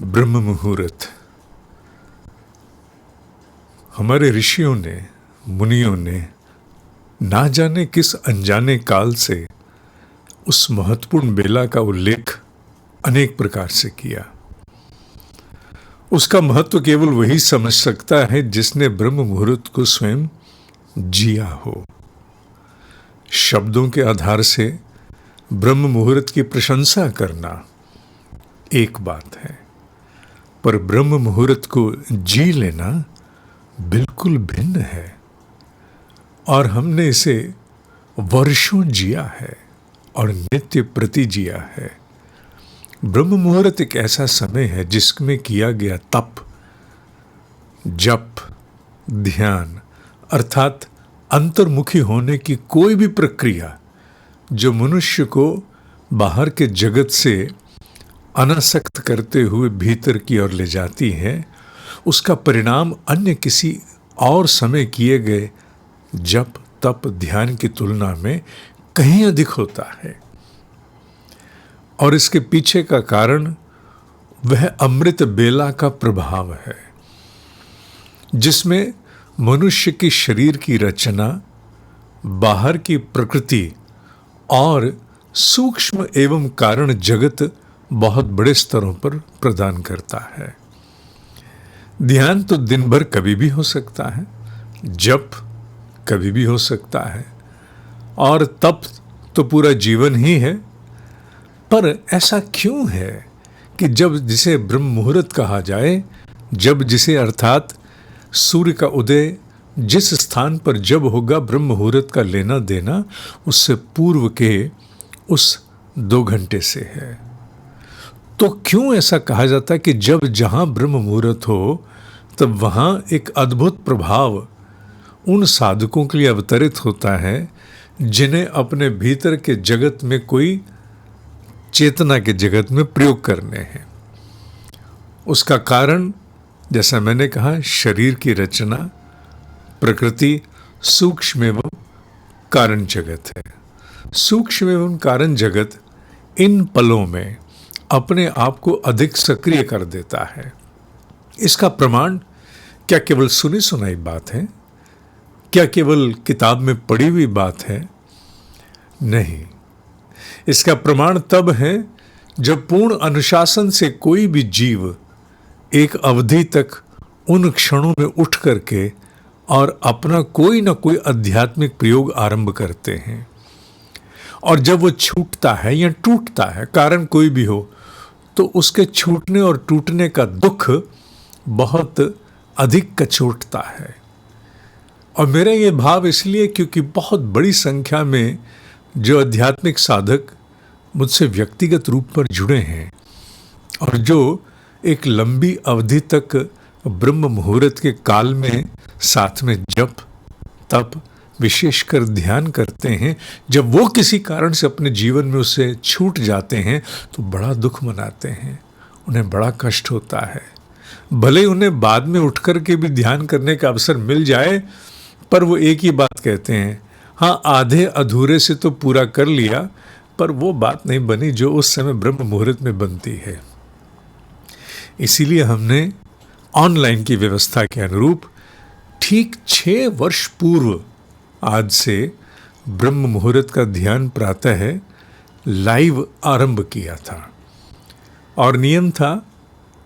ब्रह्म मुहूर्त। हमारे ऋषियों ने, मुनियों ने ना जाने किस अनजाने काल से उस महत्वपूर्ण बेला का उल्लेख अनेक प्रकार से किया। उसका महत्व केवल वही समझ सकता है जिसने ब्रह्म मुहूर्त को स्वयं जिया हो। शब्दों के आधार से ब्रह्म मुहूर्त की प्रशंसा करना एक बात है, पर ब्रह्म मुहूर्त को जी लेना बिल्कुल भिन्न है। और हमने इसे वर्षों जिया है और नित्य प्रति जिया है। ब्रह्म मुहूर्त एक ऐसा समय है जिसमें किया गया तप, जप, ध्यान अर्थात अंतर्मुखी होने की कोई भी प्रक्रिया जो मनुष्य को बाहर के जगत से अनासक्त करते हुए भीतर की ओर ले जाती है, उसका परिणाम अन्य किसी और समय किए गए जप, तप, ध्यान की तुलना में कहीं अधिक होता है। और इसके पीछे का कारण वह अमृत बेला का प्रभाव है, जिसमें मनुष्य की शरीर की रचना, बाहर की प्रकृति और सूक्ष्म एवं कारण जगत बहुत बड़े स्तरों पर प्रदान करता है। ध्यान तो दिन भर कभी भी हो सकता है, जप कभी भी हो सकता है, और तप तो पूरा जीवन ही है। पर ऐसा क्यों है कि जब जिसे ब्रह्म मुहूर्त कहा जाए, जब जिसे अर्थात सूर्य का उदय जिस स्थान पर जब होगा, ब्रह्म मुहूर्त का लेना देना उससे पूर्व के उस 2 घंटे से है। तो क्यों ऐसा कहा जाता है कि जब जहां ब्रह्म मुहूर्त हो तब वहां एक अद्भुत प्रभाव उन साधकों के लिए अवतरित होता है जिन्हें अपने भीतर के जगत में कोई चेतना के जगत में प्रयोग करने हैं। उसका कारण, जैसा मैंने कहा, शरीर की रचना, प्रकृति, सूक्ष्म एवं कारण जगत है। सूक्ष्म एवं कारण जगत इन पलों में अपने आप को अधिक सक्रिय कर देता है। इसका प्रमाण क्या केवल सुनी सुनाई बात है? क्या केवल किताब में पढ़ी हुई बात है? नहीं, इसका प्रमाण तब है जब पूर्ण अनुशासन से कोई भी जीव एक अवधि तक उन क्षणों में उठ करके और अपना कोई ना कोई आध्यात्मिक प्रयोग आरंभ करते हैं। और जब वो छूटता है या टूटता है, कारण कोई भी हो, तो उसके छूटने और टूटने का दुख बहुत अधिक कचोटता है। और मेरा ये भाव इसलिए क्योंकि बहुत बड़ी संख्या में जो आध्यात्मिक साधक मुझसे व्यक्तिगत रूप पर जुड़े हैं और जो एक लंबी अवधि तक ब्रह्म मुहूर्त के काल में साथ में जप, तप, विशेषकर ध्यान करते हैं, जब वो किसी कारण से अपने जीवन में उससे छूट जाते हैं तो बड़ा दुख मनाते हैं, उन्हें बड़ा कष्ट होता है। भले उन्हें बाद में उठ कर के भी ध्यान करने का अवसर मिल जाए, पर वो एक ही बात कहते हैं, हाँ, आधे अधूरे से तो पूरा कर लिया, पर वो बात नहीं बनी जो उस समय ब्रह्म मुहूर्त में बनती है। इसीलिए हमने ऑनलाइन की व्यवस्था के अनुरूप ठीक 6 वर्ष पूर्व आज से ब्रह्म मुहूर्त का ध्यान प्रातः है लाइव आरंभ किया था। और नियम था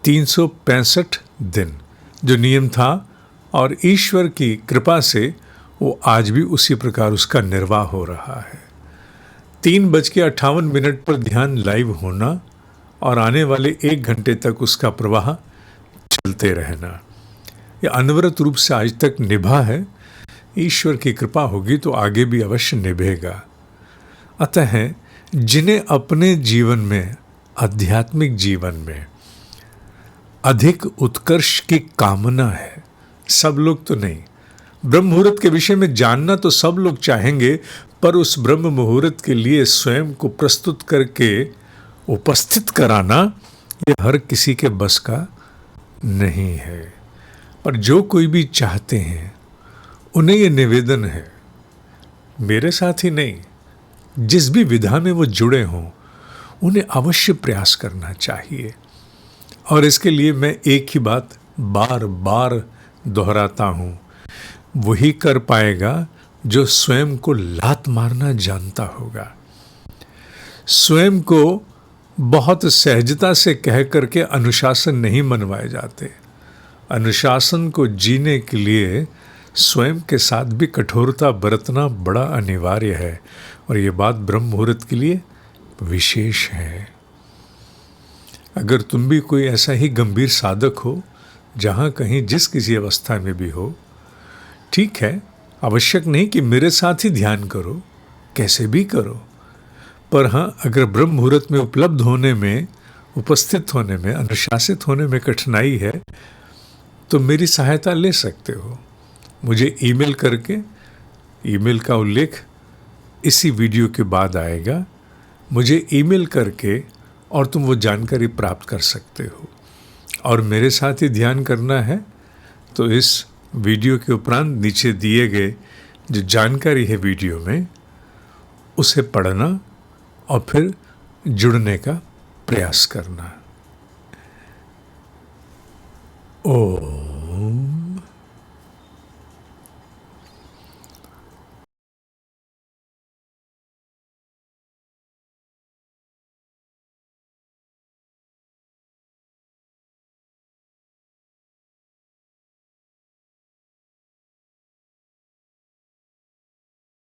365 दिन जो नियम था, और ईश्वर की कृपा से वो आज भी उसी प्रकार उसका निर्वाह हो रहा है। 3:58 पर ध्यान लाइव होना और आने वाले 1 घंटे तक उसका प्रवाह चलते रहना, यह अनवरत रूप से आज तक निभा है। ईश्वर की कृपा होगी तो आगे भी अवश्य निभेगा। अतः जिन्हें अपने जीवन में, आध्यात्मिक जीवन में अधिक उत्कर्ष की कामना है, सब लोग तो नहीं, ब्रह्म मुहूर्त के विषय में जानना तो सब लोग चाहेंगे, पर उस ब्रह्म मुहूर्त के लिए स्वयं को प्रस्तुत करके उपस्थित कराना ये हर किसी के बस का नहीं है। पर जो कोई भी चाहते हैं उन्हें ये निवेदन है, मेरे साथ ही नहीं, जिस भी विधा में वो जुड़े हों, उन्हें अवश्य प्रयास करना चाहिए। और इसके लिए मैं एक ही बात बार बार दोहराता हूँ, वही कर पाएगा जो स्वयं को लात मारना जानता होगा। स्वयं को बहुत सहजता से कह करके अनुशासन नहीं मनवाए जाते। अनुशासन को जीने के लिए स्वयं के साथ भी कठोरता बरतना बड़ा अनिवार्य है, और ये बात ब्रह्म मुहूर्त के लिए विशेष है। अगर तुम भी कोई ऐसा ही गंभीर साधक हो, जहाँ कहीं जिस किसी अवस्था में भी हो, ठीक है, आवश्यक नहीं कि मेरे साथ ही ध्यान करो, कैसे भी करो, पर हाँ, अगर ब्रह्म मुहूर्त में उपलब्ध होने में, उपस्थित होने में, अनुशासित होने में कठिनाई है, तो मेरी सहायता ले सकते हो। मुझे ईमेल करके, ईमेल का उल्लेख इसी वीडियो के बाद आएगा, मुझे ईमेल करके और तुम वो जानकारी प्राप्त कर सकते हो। और मेरे साथ ही ध्यान करना है तो इस वीडियो के उपरांत नीचे दिए गए जो जानकारी है वीडियो में, उसे पढ़ना और फिर जुड़ने का प्रयास करना। ओ